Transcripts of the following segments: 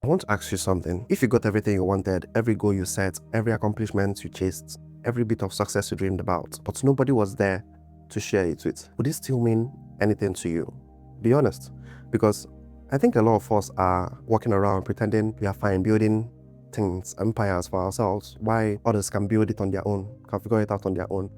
want to ask you something. If you got everything you wanted, every goal you set, every accomplishment you chased, every bit of success you dreamed about, but nobody was there to share it with, would it still mean anything to you? Be honest, because I think a lot of us are walking around pretending we are fine, building things, empires for ourselves, why others can build it on their own, can figure it out on their own.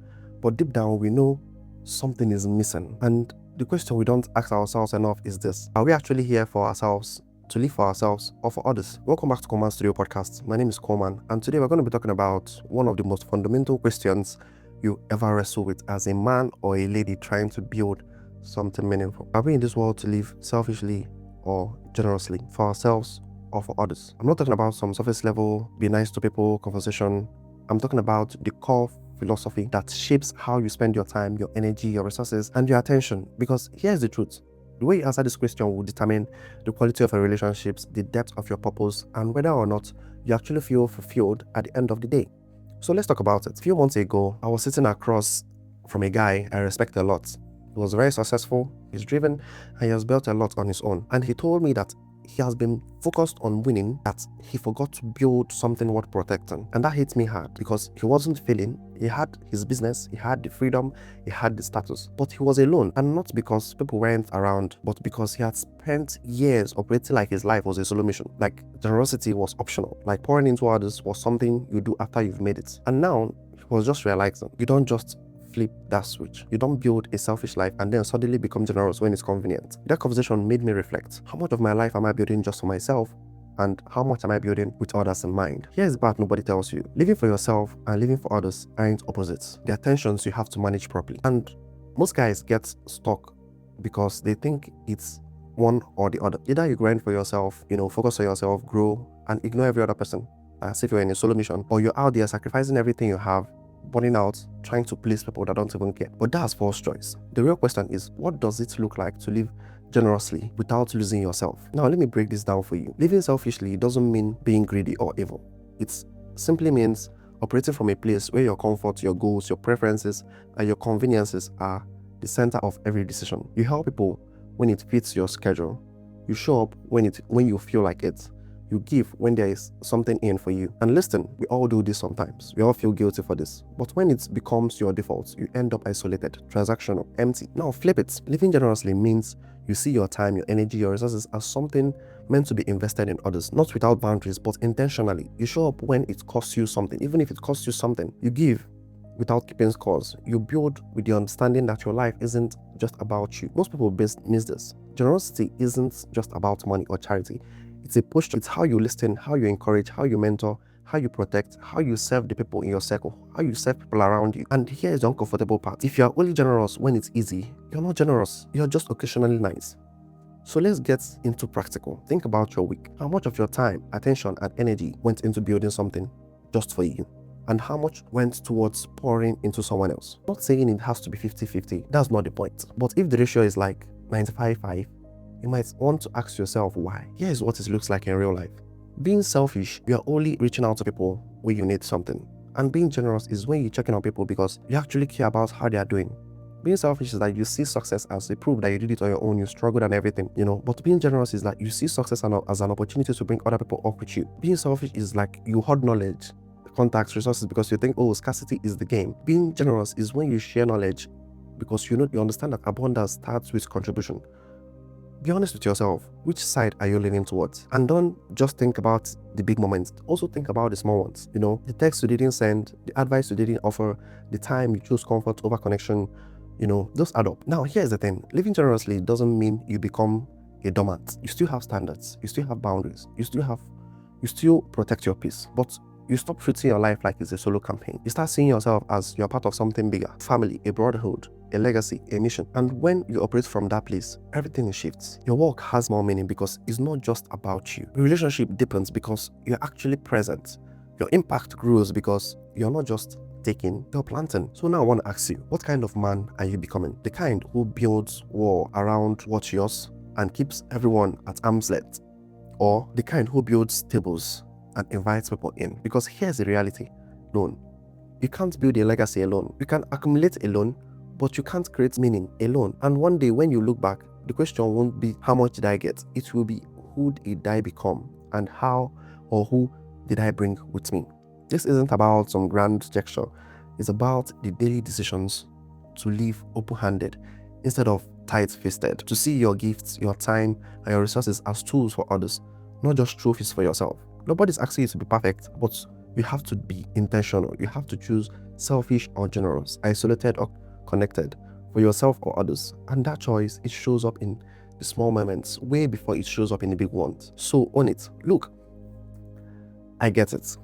But deep down, we know something is missing. And the question we don't ask ourselves enough is this: are we actually here for ourselves, to live for ourselves, or for others? Welcome back to Coleman Studio Podcast. My name is Coleman, and today we're going to be talking about one of the most fundamental questions you ever wrestle with as a man or a lady trying to build something meaningful. Are we in this world to live selfishly or generously, for ourselves or for others? I'm not talking about some surface level, be nice to people conversation. I'm talking about the core philosophy that shapes how you spend your time, your energy, your resources, and your attention. Because here's the truth: the way you answer this question will determine the quality of your relationships, the depth of your purpose, and whether or not you actually feel fulfilled at the end of the day. So let's talk about it. A few months ago, I was sitting across from a guy I respect a lot. He was very successful, he's driven, and he has built a lot on his own. And he told me that he has been focused on winning, that he forgot to build something worth protecting. And that hit me hard because he wasn't feeling. He had his business, he had the freedom, he had the status, but he was alone. And not because people weren't around, but because he had spent years operating like his life was a solo mission. Like generosity was optional, like pouring into others was something you do after you've made it. And now he was just realizing you don't just flip that switch. You don't build a selfish life and then suddenly become generous when it's convenient. That conversation made me reflect. How much of my life am I building just for myself? And how much am I building with others in mind? Here's the part nobody tells you. Living for yourself and living for others aren't opposites. They are tensions you have to manage properly. And most guys get stuck because they think it's one or the other. Either you grind for yourself, focus on yourself, grow, and ignore every other person as if you're in a solo mission, or you're out there sacrificing everything you have, burning out, trying to please people that don't even care. But that's false choice. The real question is, what does it look like to live generously without losing yourself? Now, let me break this down for you. Living selfishly doesn't mean being greedy or evil. It simply means operating from a place where your comfort, your goals, your preferences, and your conveniences are the center of every decision. You help people when it fits your schedule. You show up when you feel like it. You give when there is something in for you. And listen, we all do this sometimes. We all feel guilty for this. But when it becomes your default, you end up isolated, transactional, empty. Now flip it. Living generously means you see your time, your energy, your resources as something meant to be invested in others, not without boundaries, but intentionally. You show up when it costs you something. Even if it costs you something, you give without keeping scores. You build with the understanding that your life isn't just about you. Most people miss this. Generosity isn't just about money or charity. It's a posture. It's how you listen, how you encourage, how you mentor, how you protect, how you serve the people in your circle, how you serve people around you. And here is the uncomfortable part. If you are only generous when it's easy, you're not generous. You're just occasionally nice. So let's get into practical. Think about your week. How much of your time, attention, and energy went into building something just for you? And how much went towards pouring into someone else? Not saying it has to be 50-50. That's not the point. But if the ratio is like 95-5, you might want to ask yourself why. Here's what it looks like in real life. Being selfish, you are only reaching out to people when you need something. And being generous is when you're checking on people because you actually care about how they are doing. Being selfish is that you see success as a proof that you did it on your own, you struggled and everything, But being generous is that you see success as an opportunity to bring other people up with you. Being selfish is like you hoard knowledge, contacts, resources because you think, scarcity is the game. Being generous is when you share knowledge because you understand that abundance starts with contribution. Be honest with yourself. Which side are you leaning towards? And don't just think about the big moments. Also think about the small ones. The text you didn't send, the advice you didn't offer, the time you chose comfort over connection, those add up. Now, here's the thing. Living generously doesn't mean you become a doormat. You still have standards. You still have boundaries. You still protect your peace. But you stop treating your life like it's a solo campaign. You start seeing yourself as you're part of something bigger. Family, a brotherhood, a legacy, a mission. And when you operate from that place, everything shifts. Your work has more meaning because it's not just about you. Your relationship deepens because you're actually present. Your impact grows because you're not just taking, you're planting. So now I want to ask you, what kind of man are you becoming? The kind who builds wall around what's yours and keeps everyone at arm's length? Or the kind who builds tables and invites people in? Because here's the reality. No, you can't build a legacy alone. You can accumulate alone, but you can't create meaning alone. And one day when you look back, the question won't be how much did I get? It will be who did I become and how or who did I bring with me? This isn't about some grand gesture. It's about the daily decisions to live open-handed instead of tight-fisted, to see your gifts, your time, and your resources as tools for others, not just trophies for yourself. Nobody's asking you to be perfect, but you have to be intentional. You have to choose selfish or generous, isolated or connected, for yourself or others. And that choice, it shows up in the small moments way before it shows up in the big ones. So own it. Look, I get it.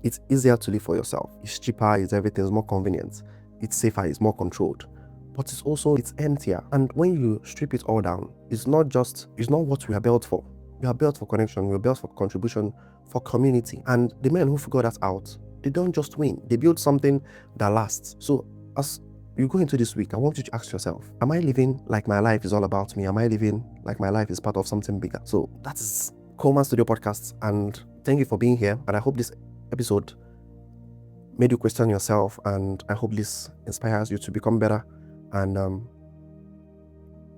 It's easier to live for yourself. It's cheaper, it's everything, it's more convenient. It's safer, it's more controlled. But it's emptier. And when you strip it all down, it's not what we are built for. We are built for connection, we are built for contribution, for community. And the men who figure that out, they don't just win. They build something that lasts. So as you go into this week, I want you to ask yourself, am I living like my life is all about me? Am I living like my life is part of something bigger? So that is Coleman Studio Podcast, and thank you for being here. And I hope this episode made you question yourself, and I hope this inspires you to become better and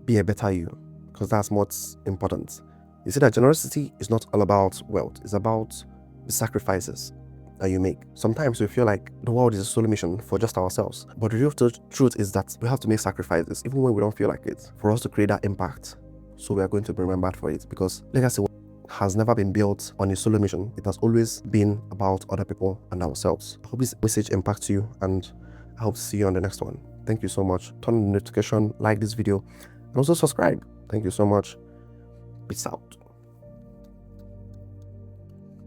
be a better you, because that's what's important. You see that generosity is not all about wealth. It's about the sacrifices that you make. Sometimes we feel like the world is a solo mission for just ourselves, but the real truth is that we have to make sacrifices even when we don't feel like it, for us to create that impact. So we are going to be remembered for it, because legacy has never been built on a solo mission. It has always been about other people and ourselves. I hope this message impacts you, and I hope to see you on the next one. Thank you so much. Turn on the notification, like this video, and also subscribe. Thank you so much. Peace out.